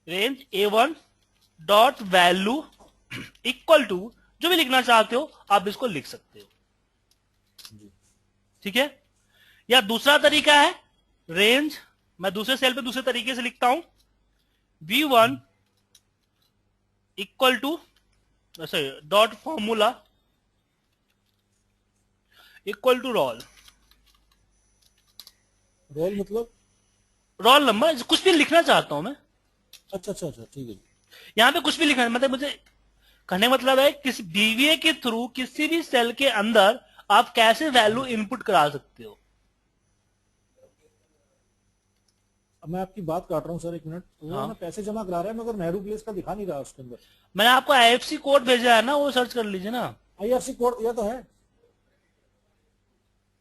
Range A1 dot value equal to, जो भी लिखना चाहते हो आप इसको लिख सकते हो, ठीक है। या दूसरा तरीका है रेंज, मैं दूसरे सेल पे दूसरे तरीके से लिखता हूं, V1 equal to dot formula equal to roll मतलब रोल नंबर, कुछ भी लिखना चाहता हूं मैं। अच्छा अच्छा अच्छा, ठीक है। यहां पे कुछ भी लिखना है, मतलब मुझे कहने का मतलब है किसी बीवीए के थ्रू किसी भी सेल के अंदर आप कैसे वैल्यू इनपुट करा सकते हो। अब मैं आपकी बात काट रहा हूँ सर, एक मिनट। वो हाँ, ना पैसे जमा करा रहा है मगर नेहरू प्लेस का दिखा नहीं रहा उसके अंदर। मैंने आपको आईएफसी कोड भेजा है ना, वो सर्च कर लीजिए ना। आईएफसी कोड यह तो है,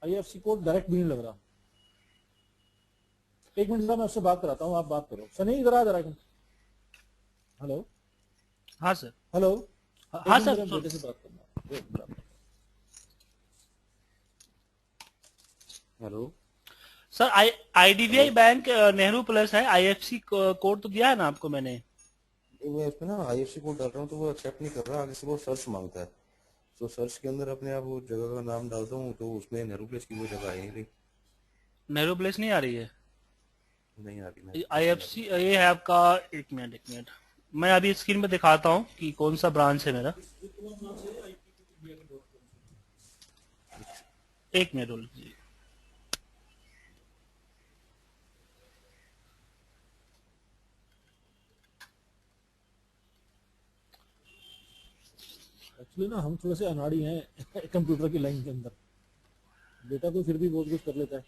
आईएफसी कोड डायरेक्ट भी नहीं लग रहा। एक मिनट जरा मैं उससे बात कराता हूँ, आप बात करो सर। नहीं जरा जरा हेलो हाँ सर। हेलो, एक हाँ मिनट सर मेरे बेटे से बात करना। Hello sir, IDBI bank Nehru plus है, आईएफसी कोड तो दिया है ना आपको मैंने। मैं इसमें ना आईएफसी कोड डाल रहा हूँ तो वो एक्सेप्ट नहीं कर रहा, आगे से वो सर्च मांगता है। तो सर्च के अंदर अपने आप वो जगह का नाम डालता हूँ तो उसमें नेहरू प्लेस की वो जगह आई नहीं। नेहरू प्लेस नहीं आ रही है, नहीं आ रही, नेहरू प्लेस नहीं आ आईएफसी रही। ये है आपका। एक मिनट एक मिनट, मैं अभी स्क्रीन पे दिखाता हूँ कि कौन सा ब्रांच है मेरा। एक मिनट रोल कीजिए। एक्चुअली ना हम थोड़े से अनाड़ी हैं कंप्यूटर की लाइन के अंदर। बेटा तो फिर भी बहुत कुछ कर लेता है।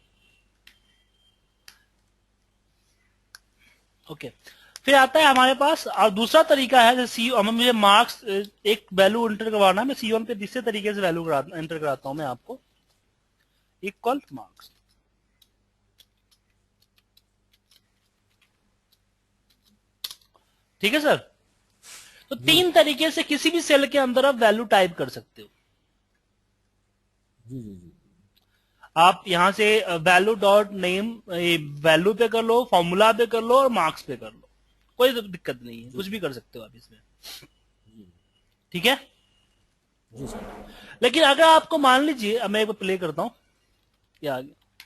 ओके, फिर आता है हमारे पास और दूसरा तरीका है, जैसे सी हमें मुझे मार्क्स एक वैल्यू एंटर करवाना है, मैं C1 पे दूसरे तरीके से वैल्यू एंटर कराता हूं मैं आपको, इक्वल मार्क्स। ठीक है सर। तो जी तीन तरीके से किसी भी सेल के अंदर आप वैल्यू टाइप कर सकते हो। जी जी जी। आप यहां से वैल्यू डॉट नेम वैल्यू पे कर लो, फॉर्मूला पे कर लो और मार्क्स पे कर लो, कोई दिक्कत नहीं है, जी कुछ भी कर सकते हो आप इसमें। जी ठीक है। जी सर। लेकिन अगर आपको मान लीजिए, अब मैं एक बार प्ले करता हूं, ये आ गया,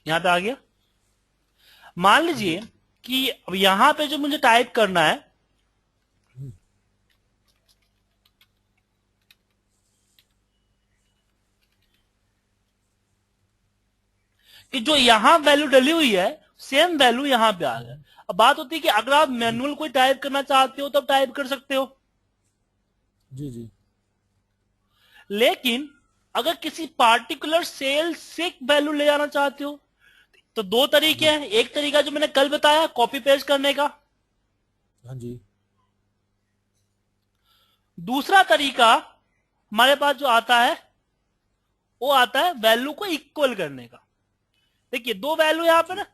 यहां पे आ गया। मान लीजिए कि अब यहां पे जो मुझे टाइप करना है, कि जो यहां वैल्यू डली हुई है सेम वैल्यू यहां पे आ गया। अब बात होती है कि अगर आप मैनुअल कोई टाइप करना चाहते हो तब टाइप कर सकते हो, जी जी लेकिन अगर किसी पार्टिकुलर सेल से वैल्यू ले जाना चाहते हो तो दो तरीके जी। हैं। एक तरीका जो मैंने कल बताया कॉपी पेस्ट करने का, हाँ जी। दूसरा तरीका हमारे पास जो आता है वो आता है वैल्यू को इक्वल करने का। देखिए दो वैल्यू यहां पे जी। ना,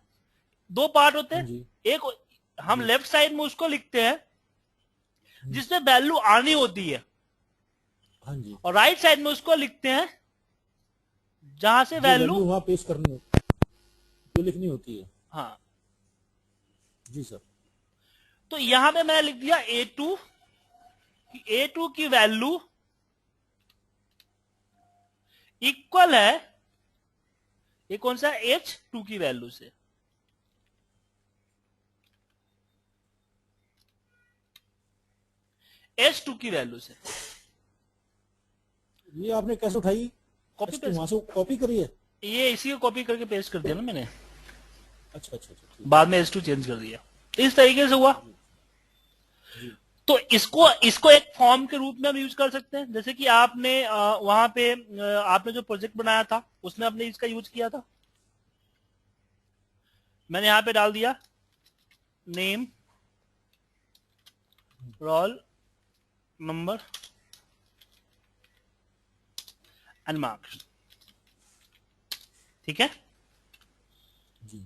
दो पार्ट होते हाँ हैं। जी। एक हम जी। लेफ्ट साइड में उसको लिखते हैं जिसमें वैल्यू आनी होती है, हाँ जी। और राइट साइड में उसको लिखते हैं जहां से जो वैल्यू, वैल्यू वहां पेश करनी जो लिखनी होती है। हाँ। जी सर। तो यहां पे मैंने लिख दिया A2 कि A2 की वैल्यू इक्वल है, ये कौन सा H2 की वैल्यू से। H2 की वैल्यू से ये आपने कैसे उठाई? कॉपी H2 पेस्ट, वहां से कॉपी करी है? ये इसी को कॉपी करके पेस्ट कर दिया ना मैंने, अच्छा अच्छा अच्छा, ठीक बाद में H2 चेंज कर दिया, इस तरीके से हुआ। है। जी जी तो इसको इसको एक फॉर्म के रूप में हम यूज कर सकते हैं, जैसे कि आपने वहां पे आपने जो प्रोजेक्ट बनाया था उसमें आपने इसका यूज किया था। मैंने यहां पे डाल दिया name roll number and marks. ठीक है। जी।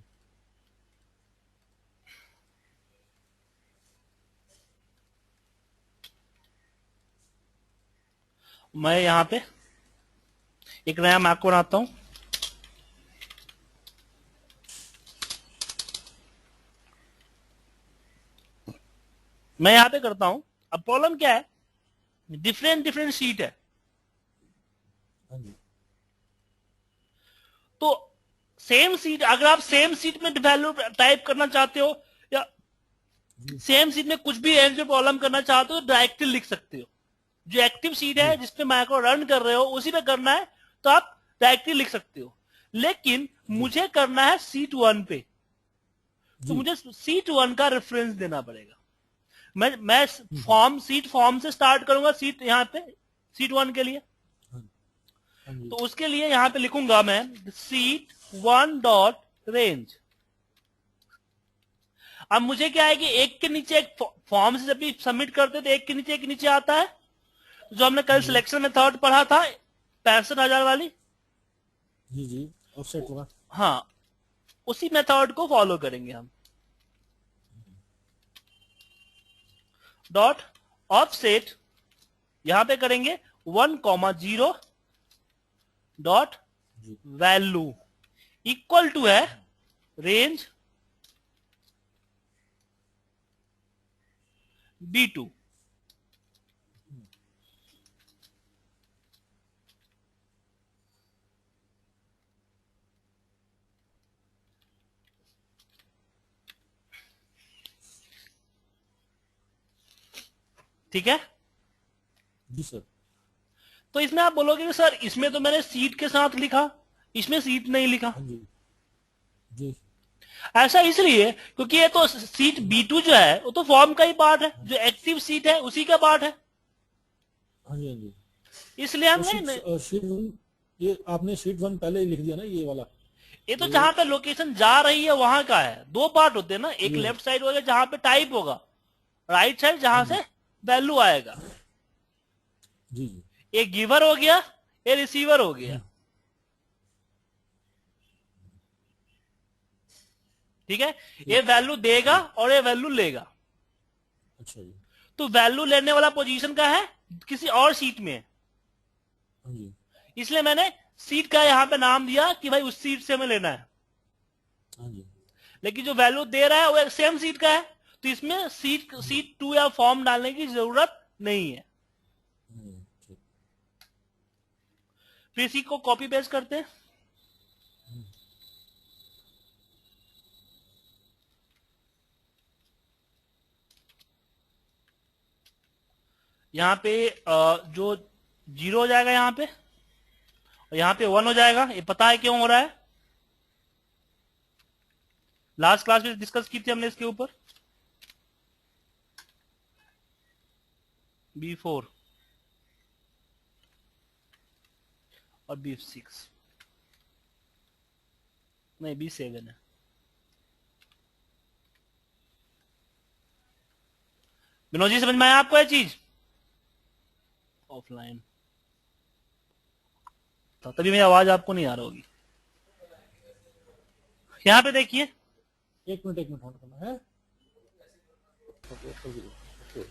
मैं यहां पे एक नया मैक बनाता हूं, मैं यहां पे करता हूं। अब प्रॉब्लम क्या है, डिफरेंट डिफरेंट शीट है, हाँ जी, तो सेम सीट, अगर आप सेम सीट में वैल्यू टाइप करना चाहते हो या जी, सेम सीट में कुछ भी रेंज में प्रॉब्लम करना चाहते हो, डायरेक्टली लिख सकते हो। जो एक्टिव सीट है जी, जिसपे माइक्रो रन कर रहे हो उसी पे करना है तो आप डायरेक्टली लिख सकते हो। लेकिन जी, मुझे करना है सीट 1 पे, तो जी, मुझे सीट 1 का रेफरेंस देना पड़ेगा। मैं हम्म, फॉर्म, सीट फॉर्म से स्टार्ट करूंगा सीट, यहां पे सीट 1 के लिए। हाँ हाँ जी, तो उसके लिए यहां पे लिखूंगा मैं सीट 1 डॉट रेंज। अब मुझे क्या है कि एक के नीचे एक फॉर्म से जब भी सबमिट करते तो एक के नीचे आता है, जो हमने हाँ कल जी, सिलेक्शन मेथड पढ़ा था 65,000 वाली। जी, जी, ऑफसेट होगा। हाँ, उसी मेथड को फॉलो करेंगे हम। डॉट ऑफसेट यहां पे करेंगे 1,0 डॉट जी, वैल्यू इक्वल टू है रेंज B2। ठीक है, जी सर। तो इसमें आप बोलोगे कि सर इसमें तो मैंने सीट के साथ लिखा, इसमें सीट नहीं लिखा। हाँ जी, जी, ऐसा इसलिए क्योंकि ये तो सीट B2 जो है वो तो फॉर्म का ही पार्ट है, हाँ जो एक्टिव सीट है उसी का पार्ट है, हाँ जी, हाँ जी। इसलिए तो हम शीट शीट वन, ये आपने शीट वन पहले ही लिख दिया ना, ये वाला। ये तो ये जहां पे लोकेशन जा रही है वहां का है। दो पार्ट होते हैं ना, एक ये लेफ्ट साइड होगा जहां पे टाइप होगा, राइट साइड हाँ जहां जी, से वैल्यू आएगा। जी, जी, ये गिवर हो गया, ये रिसीवर हो गया। हम्म, ठीक है, ये ठीक, वैल्यू देगा जी, और ये वैल्यू लेगा। अच्छा जी, तो वैल्यू लेने वाला पोजीशन का है किसी और सीट में है। हाँ जी, इसलिए मैंने सीट का यहां पे नाम दिया कि भाई उस सीट से हमें लेना है। हाँ जी, लेकिन जो वैल्यू दे रहा है वो सेम सीट का है, तो इसमें सीट 2 या फॉर्म डालने की जरूरत नहीं है। ठीक, फिर इसी को कॉपी पेस्ट करते हैं। यहाँ पे जो 0 हो जाएगा यहाँ पे, और यहाँ पे 1 हो जाएगा। ये पता है क्यों हो रहा है, लास्ट क्लास में डिस्कस की थी हमने इसके ऊपर। B4 और B6 नहीं, B7 है। विनोद जी समझ में आया आपको ये चीज? ऑफलाइन तभी मेरी आवाज आपको नहीं आ रही होगी। यहाँ पे देखिए, एक मिनट होल्ड करना है। ओके, कर दीजिए। ओके,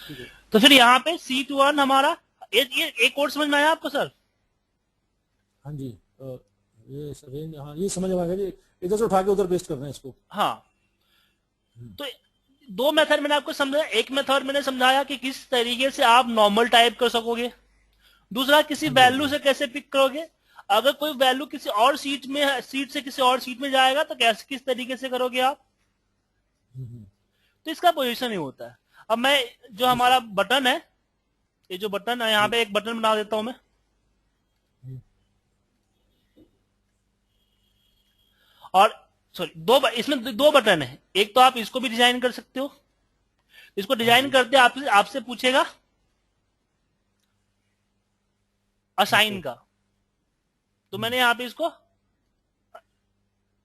ठीक है। तो फिर यहाँ पे C1 हमारा, ये एक और समझ में आया आपको सर? हाँ जी, ये रेंज, हाँ ये समझ में आ गया जी। इधर से उठा के उधर पेस्ट करना है इसको। हाँ, तो दो मेथड मैंने आपको समझाया। एक मेथड मैंने समझाया कि किस तरीके से आप नॉर्मल टाइप कर सकोगे, दूसरा किसी हाँ जी, हाँ वैल्यू जी, से कैसे पिक करोगे। अगर कोई वैल्यू किसी और सीट में, सीट से किसी और सीट में जाएगा तो कैसे, किस तरीके से करोगे आप। हम्म, तो इसका पोजीशन ही होता है। अब मैं जो जी सर, हमारा बटन है, ये जो बटन है यहाँ जी, पे एक बटन बना देता हूं मैं। हम्म, और सॉरी, इसमें दो बटन है। एक तो आप इसको भी डिजाइन कर सकते हो, इसको हाँ डिजाइन जी, करते आपसे आपसे पूछेगा असाइन मैक्रो, का। तो हम्म, मैंने यहाँ पे इसको,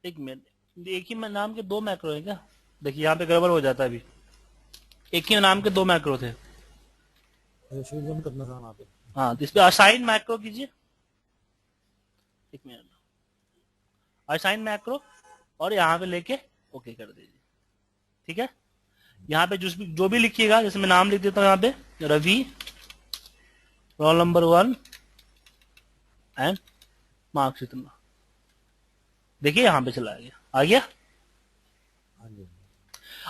एक मिनट, एक ही नाम के दो मैक्रो है क्या? देखिए यहाँ पे गड़बड़ हो जाता है अभी। एक ही नाम के दो मैक्रो थे। शीट वन करना था वहाँ पे। हाँ, तो इस पे असाइन मैक्रो कीजिए। एक मिनट, असाइन मैक्रो, और यहाँ पे लेके ओके कर दीजिए। ठीक है, यहाँ पे जो भी लिखिएगा, जैसे मैं नाम लिख देता हूँ यहाँ पे Ravi, roll number 1 and marks इतना। देखिए यहाँ पे चला गया, आ गया। हाँ जी,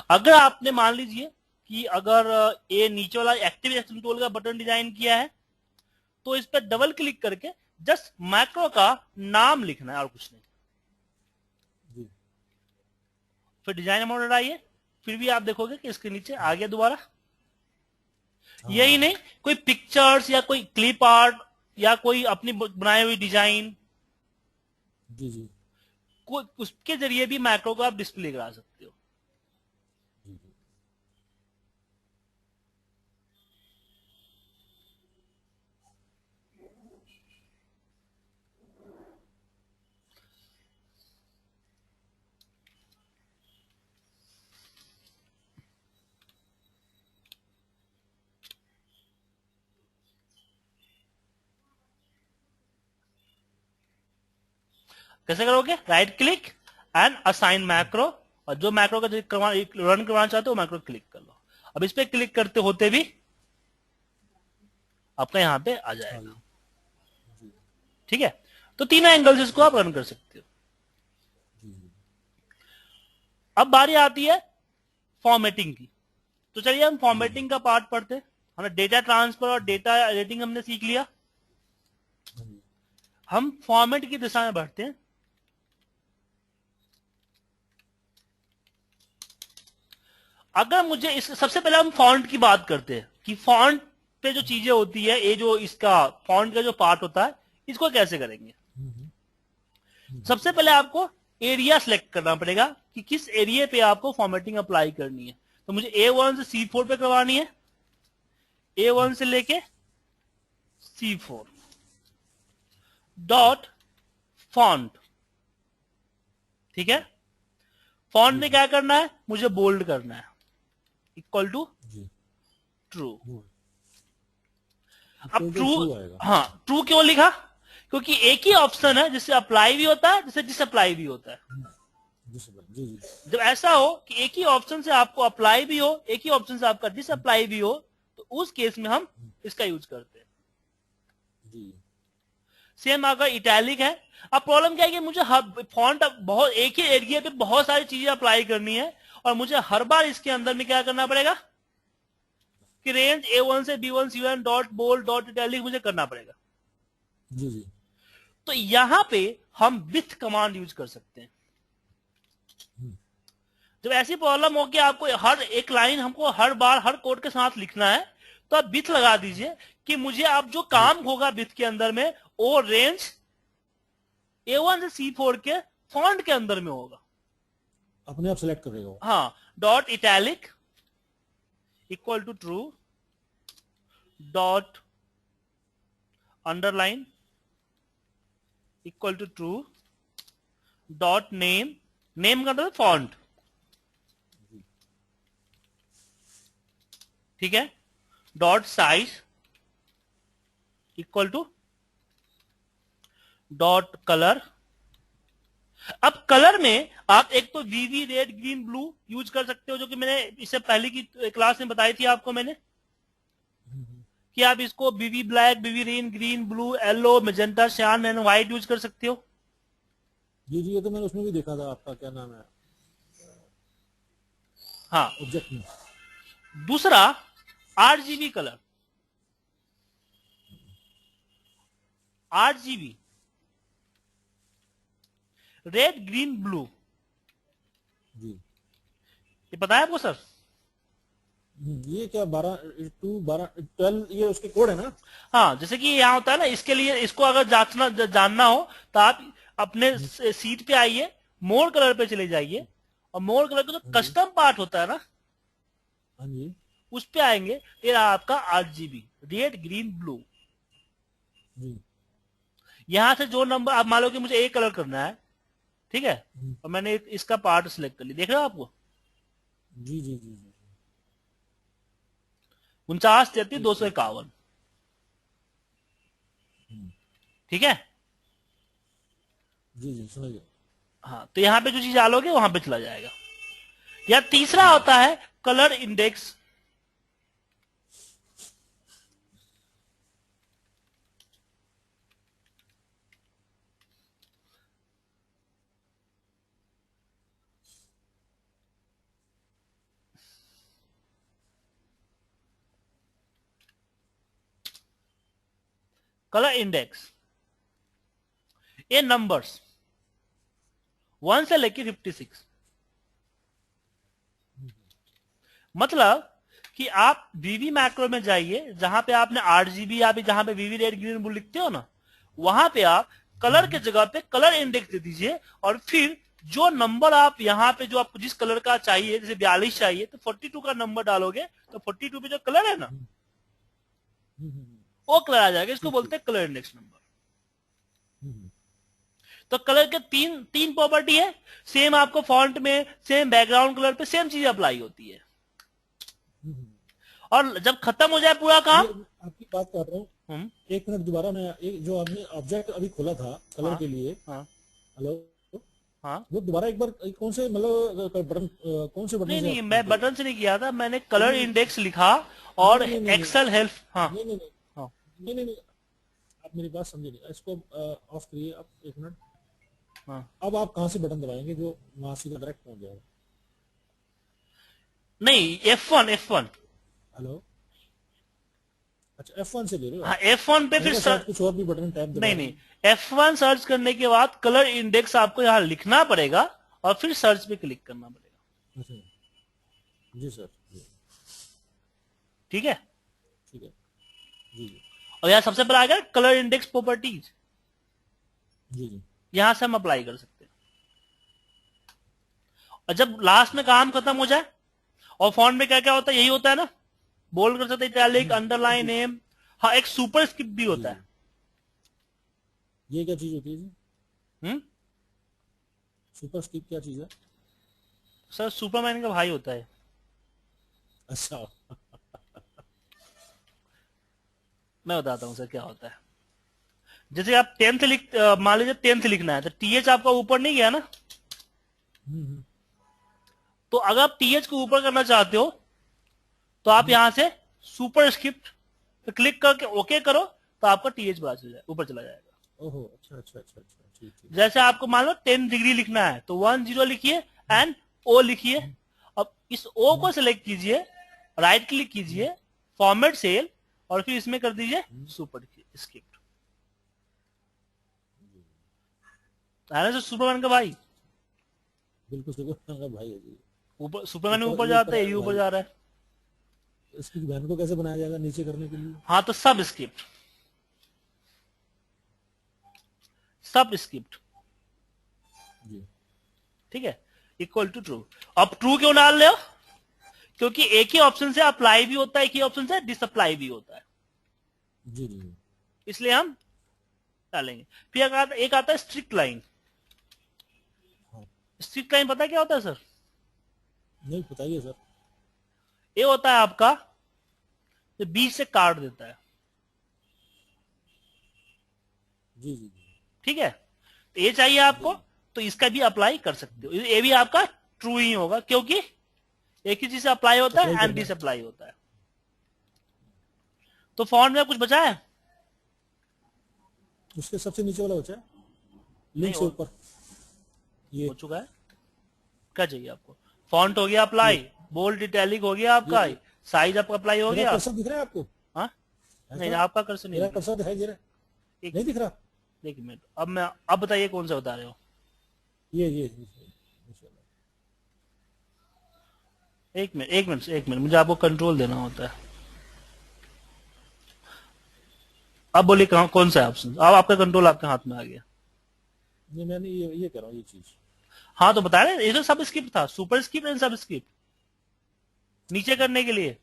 अगर आपने मान लीजिए कि अगर ये नीचे वाला एक्टिव एक्शन कंट्रोल का बटन डिजाइन किया है, तो इस पर डबल क्लिक करके जस्ट मैक्रो का नाम लिखना है और कुछ नहीं। जी फिर डिजाइन मोड हटाइए, फिर भी आप देखोगे कि इसके नीचे आ गया दोबारा। यही नहीं, कोई पिक्चर्स या कोई क्लिप आर्ट या कोई अपनी बनाई हुई डिजाइन, जी जी कोई उसके जरिए भी मैक्रो को आप डिस्प्ले करा सकते हो। जी जी। कैसे करोगे? Right click and assign macro, और जो मैक्रो का रन करवाना चाहते हो मैक्रो क्लिक कर लो। अब इस पे क्लिक करते होते भी आपका यहां पे आ जाएगा। जी ठीक है, तो तीनों एंगल से इसको आप रन कर सकते हो। जी जी। अब बारी आती है फॉर्मेटिंग की। तो चलिए हम फॉर्मेटिंग का पार्ट पढ़ते हैं। हमने डेटा ट्रांसफर और डेटा एडिटिंग हमने सीख लिया। हाँ जी हम फॉर्मेट की दिशा में बढ़ते हैं। अगर मुझे इस सबसे पहले हम फॉन्ट की बात करते हैं कि फॉन्ट पे जो चीजें होती है, ये जो इसका फॉन्ट का जो पार्ट होता है, इसको कैसे करेंगे। सबसे पहले आपको एरिया सिलेक्ट करना पड़ेगा कि किस एरिया पे आपको फॉर्मेटिंग अप्लाई करनी है। तो मुझे A1 से C4 पे करवानी है, A1 से लेके C4 डॉट फॉन्ट। ठीक है, फॉन्ट में क्या करना है, मुझे बोल्ड करना है, इक्वल टू जी ट्रू। वो अब तो ट्रू, true आएगा। हाँ ट्रू क्यों लिखा? क्योंकि एक ही ऑप्शन है जिससे अप्लाई भी होता है, जिससे डिसअप्लाई भी होता है। जी जी जी जब ऐसा हो कि एक ही ऑप्शन से आपको अप्लाई भी हो, एक ही ऑप्शन से आपका डिसअप्लाई भी हो, तो उस केस में हम इसका यूज करते हैं। जी सेम अगर इटैलिक है, अब प्रॉब्लम क्या है कि मुझे फॉन्ट बहुत एक ही एरिया पे बहुत सारी चीजें अप्लाई करनी है, और मुझे हर बार इसके अंदर में क्या करना पड़ेगा कि रेंज A1 से B1 C1 dot bold dot italic मुझे करना पड़ेगा। जी जी तो यहां पे हम विथ कमांड यूज कर सकते हैं। जब ऐसी प्रॉब्लम हो कि आपको हर एक लाइन हमको हर बार हर कोड के साथ लिखना है, तो आप विथ लगा दीजिए कि मुझे अब जो काम होगा विथ के अंदर में वो रेंज A1 से C4 के फॉन्ट के अंदर में होगा। अपने आप सेलेक्ट करेगा वो। हाँ, dot italic equal to true dot underline equal to true dot name, name का मतलब फॉन्ट। ठीक है, dot size equal to dot colour. अब कलर में आप एक तो vb red green blue use कर सकते हो, जो कि मैंने इससे पहले की क्लास में बताई थी आपको मैंने कि आप इसको बीवी ब्लैक, बीवी रेन, green, blue, yellow, magenta, cyan and white use कर सकते हो। जी जी ये तो मैंने उसमें भी देखा था, आपका क्या नाम है हाँ, ऑब्जेक्ट में। दूसरा RGB colour, RGB red green blue, जी ये पता है आपको सर? ये क्या 12 ये उसके कोड है ना। हाँ, जैसे कि यहाँ होता है ना, इसके लिए इसको अगर जानना हो तो आप अपने सीट पे आइए, मोर कलर पे चले जाइए, और मोर कलर का जो हाँ जी कस्टम पार्ट होता है ना, हाँ जी उस पे आएंगे। ये रहा आपका RGB रेड ग्रीन ब्लू। जी यहां से जो नंबर, आप मान लो कि मुझे एक कलर करना है, ठीक है, हम्म, और मैंने इसका पार्ट सिलेक्ट कर लिया, देख रहे हो आपको जी जी जी जी 49 33 251। हम्म, ठीक है, जी जी समझिए। हाँ, तो यहां पे जो चीज डालोगे वहां पे चला जाएगा। या तीसरा होता है कलर इंडेक्स। कलर इंडेक्स ये नंबर्स 1 से लेके 56। मतलब कि आप वीवी मैक्रो में जाइए, जहां पे आपने 8 GB या जहां पे वीवी रेड ग्रीन ब्लू लिखते हो ना, वहां पे आप कलर के जगह पे कलर इंडेक्स दे दीजिए, और फिर जो नंबर आप यहाँ पे जो आपको जिस कलर का चाहिए, जैसे 42 चाहिए तो 42 का नंबर डालोगे तो 42 पे जो कलर है ना वो कलर आ जाएगा। इसको बोलते हैं कलर इंडेक्स नंबर। तो कलर के तीन तीन प्रॉपर्टी है, सेम आपको फॉन्ट में सेम बैकग्राउंड कलर पे सेम चीज अप्लाई होती है। और जब खत्म हो जाए पूरा काम, आपकी बात कर रहा हूँ, एक मिनट दोबारा मैं, जो आपने ऑब्जेक्ट अभी खोला था कलर के लिए, हेलो, वो दोबारा एक बार कौन से मतलब बटन, कौन से बटन नहीं से नहीं, मैं बटन से नहीं किया था, मैंने कलर इंडेक्स लिखा और एक्सेल हेल्प। हाँ नहीं नहीं नहीं नहीं नहीं, आप मेरी बात समझे नहीं, इसको ऑफ करिए आप, एक मिनट। अब आप कहाँ से बटन दबाएंगे जो वहां सीधा डायरेक्ट पहुंच जाएगा? नहीं, F1 हेलो, अच्छा F1 से ले रहे हो? हाँ, F1 पे फिर कुछ और भी बटन टैब दबा नहीं, F1 सर्च करने के बाद कलर इंडेक्स आपको यहाँ लिखना पड़ेगा और फिर सर्च पे क्लिक करना पड़ेगा। अच्छा जी सर, ठीक है ठीक है जी। और यहाँ सबसे पहले आ गया कलर इंडेक्स प्रॉपर्टीज, जी यहां से हम अप्लाई कर सकते हैं। और जब लास्ट में काम खत्म हो जाए, और फॉन्ट में क्या क्या होता है, यही होता है ना, बोल्ड कर सकते हैं, इटैलिक, अंडरलाइन, नेम। हाँ, एक सुपर स्क्रिप्ट भी होता है। ये क्या चीज होती है जी? सुपर स्क्रिप्ट क्या चीज है सर? सुपरमैन का भाई होता है। अच्छा मैं बताता हूं सर क्या होता है। जैसे आप 10th लिख, मान लीजिए 10th लिखना है, तो TH आपका ऊपर नहीं गया ना, तो अगर आप TH को ऊपर करना चाहते हो तो आप यहां से सुपर स्क्रिप्ट पे क्लिक करके ओके करो, तो आपका TH ऊपर चला जाएगा। ओहो, अच्छा अच्छा अच्छा अच्छा, ठीक ठीक। जैसे आपको मान लो 10 डिग्री लिखना है तो 10 लिखिए एंड O लिखिए। अब इस O को सिलेक्ट कीजिए, राइट क्लिक कीजिए, फॉर्मेट सेल, और फिर इसमें कर दीजिए सुपर स्क्रिप्ट। सुपरमैन का भाई, बिल्कुल सुपरमैन का भाई है जी। ऊपर सुपरमैन ऊपर जाता है, ये ऊपर जा रहा है। इसकी बहन को कैसे बनाया जाएगा नीचे करने के लिए? हाँ, तो सब स्क्रिप्ट जी, ठीक है, इक्वल टू ट्रू। अब ट्रू क्यों डाल रहे हो? क्योंकि एक ही ऑप्शन से अप्लाई भी होता है, एक ही ऑप्शन से डिसअप्लाई भी होता है, जी जी, इसलिए हम डालेंगे। फिर एक आता है स्ट्रिक्ट लाइन। स्ट्रिक्ट लाइन पता है क्या होता है सर? नहीं, बताइए सर। ये होता है आपका जो बीच से काट देता है। जी जी जी, ठीक है, तो ये चाहिए आपको, तो इसका भी अप्लाई कर सकते हो। ये भी आपका ट्रू ही होगा, क्योंकि एक ही चीज से अप्लाई होता है एंड डिसअप्लाई होता है। तो फॉन्ट में कुछ बचा है? उसके सबसे नीचे वाला बचा है, लिंक से ऊपर, ये हो चुका है। क्या चाहिए आपको? फॉन्ट हो गया अप्लाई, बोल्ड इटैलिक हो गया आपका, साइज आपका अप्लाई हो गया। कर्सर दिख रहा है आपको? हाँ, नहीं आपका कर्सर नहीं, कर्सर दिखाई दे रहा है? नहीं दिख रहा? एक मिनट, अब बताइए कौन सा बता रहे हो? ये एक मिनट मुझे आपको कंट्रोल देना होता है। अब बोलिए कौन सा है ऑप्शन? अब आपका कंट्रोल आपके हाथ में आ गया। नहीं, मैंने ये कह रहा हूँ ये चीज। हाँ, तो बता रहे, ये तो सब स्क्रिप्ट था, सुपर स्क्रिप्ट एंड सब स्क्रिप्ट नीचे करने के लिए।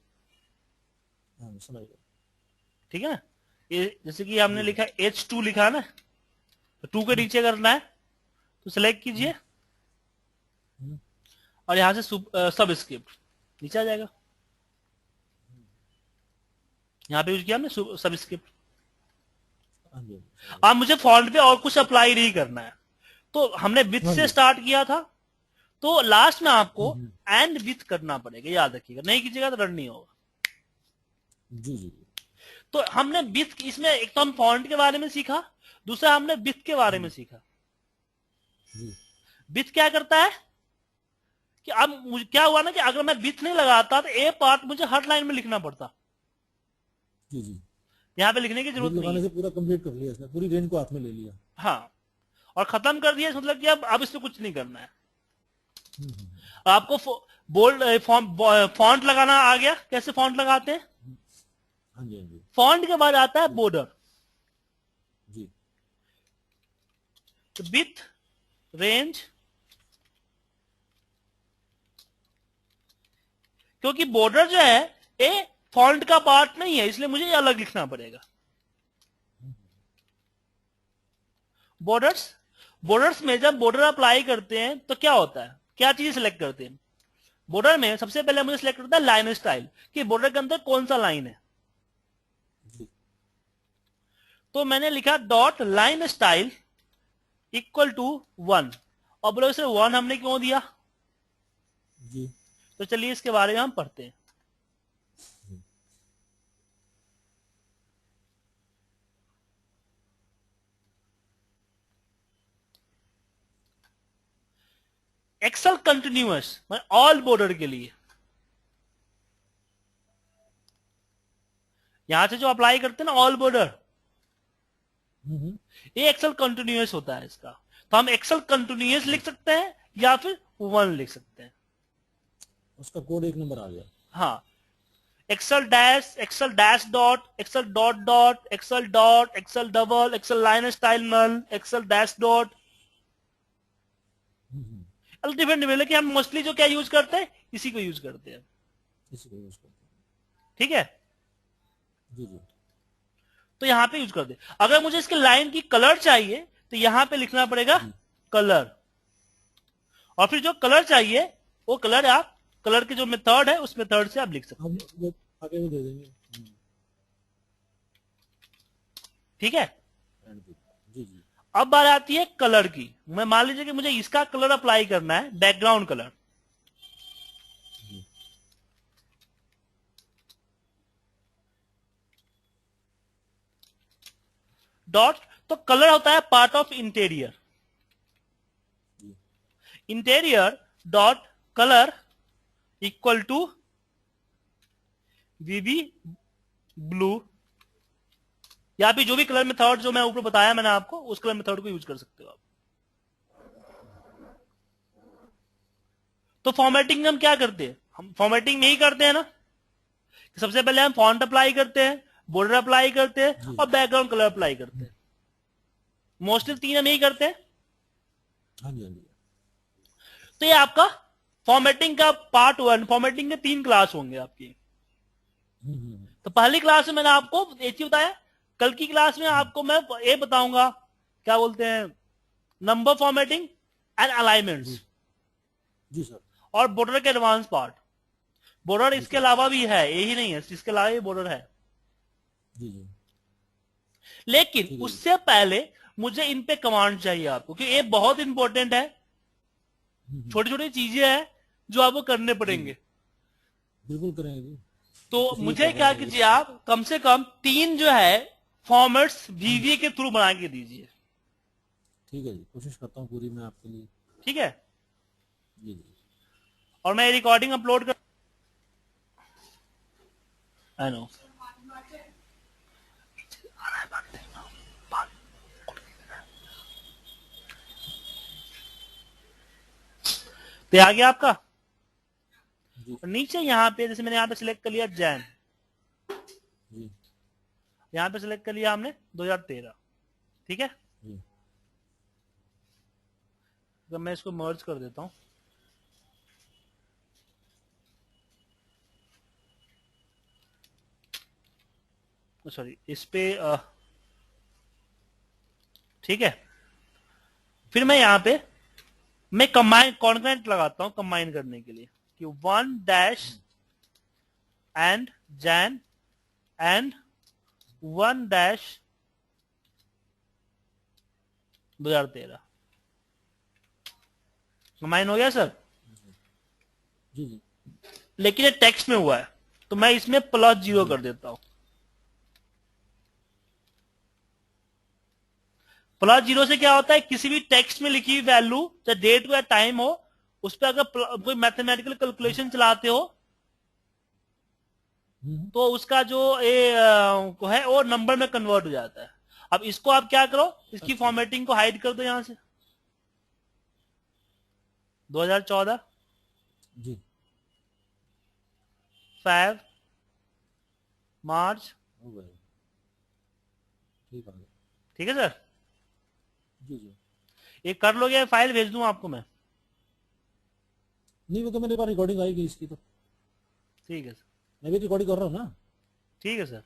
हाँ, समझ गया। ठीक है ना, ये जैसे कि हमने लिखा H2 लिखा ना, तो 2 के नीचे करना है, तो सिलेक्ट कीजिए और यहां से सब स्क्रिप्ट नीचे आ जाएगा। यहां पे यूज किया हमने सब स्क्रिप्ट। अब मुझे फॉन्ट पे और कुछ अप्लाई नहीं करना है, तो हमने विथ से स्टार्ट किया था, तो लास्ट में आपको एंड विथ करना पड़ेगा, याद रखिएगा, नहीं कीजिएगा तो रन नहीं होगा। जी जी, तो हमने विथ, इसमें एक तो हम फॉन्ट के बारे में सीखा, दूसरा हमने विथ के बारे में सीखा। विथ क्या करता है कि अब क्या हुआ ना कि अगर मैं विथ नहीं लगाता तो ए पार्ट मुझे हर लाइन में लिखना पड़ता। जी जी, यहाँ पे लिखने की जरूरत नहीं लगाने है। से पूरा कंप्लीट कर लिया इसने, पूरी रेंज को हाथ में ले लिया। हाँ, और खत्म कर दिया, मतलब कि अब इसमें कुछ नहीं करना है। हम्म, आपको बोल्ड फॉन्ट लगाना आ गया, कैसे फॉन्ट लगाते हैं? हाँ जी हाँ जी फॉन्ट के बाद आता है बॉर्डर। जी। तो विथ रेंज, क्योंकि बॉर्डर जो है ये फॉन्ट का पार्ट नहीं है, इसलिए मुझे ये अलग लिखना पड़ेगा। बॉर्डर्स में जब बॉर्डर अप्लाई करते हैं तो क्या होता है, क्या चीज सिलेक्ट करते हैं? बॉर्डर में सबसे पहले मुझे सिलेक्ट करता है लाइन स्टाइल, कि बॉर्डर के अंदर कौन सा लाइन है। जी तो मैंने लिखा dot line style equal to 1, और बोलो इसे 1 हमने क्यों दिया? जी तो चलिए इसके बारे में हम पढ़ते हैं। एक्सेल कंटिन्यूअस मैं ऑल बॉर्डर के लिए, यहां से जो अप्लाई करते हैं ना ऑल बॉर्डर, ये एक्सेल कंटिन्यूअस होता है इसका। तो हम एक्सेल कंटिन्यूअस लिख सकते हैं या फिर 1 लिख सकते हैं। उसका कोड 1 नंबर आ गया। हाँ, Excel dash dot, Excel dot dot, Excel dot, Excel double, Excel line style null, Excel dash dot, different different, हम मोस्टली जो क्या यूज करते हैं, इसी को यूज करते हैं। इसी को यूज करते हैं। ठीक है, जी जी तो यहां पे यूज कर दे। अगर मुझे इसके लाइन की कलर चाहिए तो यहां पे लिखना पड़ेगा कलर, और फिर जो कलर चाहिए वो कलर आप, कलर के जो मेथड है उस मेथड से आप लिख सकते हम हैं। वो आगे भी दे देंगे। ठीक है, जी जी अब बात आती है कलर की। मैं मान लीजिए कि मुझे इसका कलर अप्लाई करना है, बैकग्राउंड कलर। डॉट, तो कलर होता है part of interior. Interior dot colour equal to vb blue, या फिर जो भी कलर मेथड जो मैं ऊपर बताया मैंने आपको, उस कलर मेथड को यूज कर सकते हो आप। तो फॉर्मेटिंग हम क्या करते हैं, हम फॉर्मेटिंग में ही करते हैं ना, कि सबसे पहले हम फॉन्ट अप्लाई करते हैं, बॉर्डर अप्लाई करते हैं और बैकग्राउंड कलर अप्लाई करते हैं। मोस्टली 3 हम यही करते हैं। हाँ जी हाँ जी। तो ये आपका फॉर्मेटिंग का पार्ट 1। फॉर्मेटिंग के 3 क्लास होंगे आपकी। तो पहली क्लास में मैंने आपको एक चीज बताया, कल की क्लास में आपको मैं ये बताऊंगा क्या बोलते हैं, नंबर फॉर्मेटिंग एंड अलाइनमेंट्स। जी सर। और बॉर्डर के एडवांस पार्ट। बॉर्डर इसके अलावा भी है, यही नहीं है, इसके अलावा भी बॉर्डर है। जी जी लेकिन उससे पहले मुझे इन पे कमांड चाहिए आपको, क्योंकि ये बहुत इंपॉर्टेंट है। छोटी छोटी चीजें हैं जो आपको करने पड़ेंगे। बिल्कुल करेंगे जी। तो मुझे क्या कीजिए, आप कम से कम 3 जो है फॉर्मेट्स वीवीए के थ्रू बना के दीजिए। ठीक है जी, कोशिश करता हूँ पूरी मैं आपके लिए। ठीक है, जी जी। और मैं रिकॉर्डिंग अपलोड कर, आई नो तो आ गया आपका। और नीचे यहाँ पे जैसे मैंने यहाँ पे सिलेक्ट कर लिया जैन, जी यहाँ पे सिलेक्ट कर लिया हमने 2013। ठीक है, जी तो मैं इसको मर्ज कर देता हूं। सॉरी, इस पे ठीक है, फिर मैं यहां पे मैं कंबाइन कॉन्करेंट लगाता हूं कंबाइन करने के लिए, कि 1 dash and Jain and 1 dash 2013 combine हो गया सर। जी जी। लेकिन ये टेक्स्ट में हुआ है तो मैं इसमें +0 कर देता हूं। +0 से क्या होता है, किसी भी टेक्स्ट में लिखी हुई वैल्यू, चाहे डेट हो या टाइम हो, उस पर अगर कोई मैथमेटिकल कैलकुलेशन चलाते हो तो उसका जो है वो नंबर में कन्वर्ट हो जाता है। अब इसको आप क्या करो, इसकी फॉर्मेटिंग को हाइड कर दो यहां से। 2014 जी 5 मार्च, हो गया, ठीक है ठीक है सर। जी जी। ये कर लोगे, फाइल भेज दूं आपको मैं? नहीं वो तो मेरे पास रिकॉर्डिंग आएगी इसकी, तो ठीक है सर, मैं भी रिकॉर्डिंग कर रहा हूँ ना। ठीक है सर।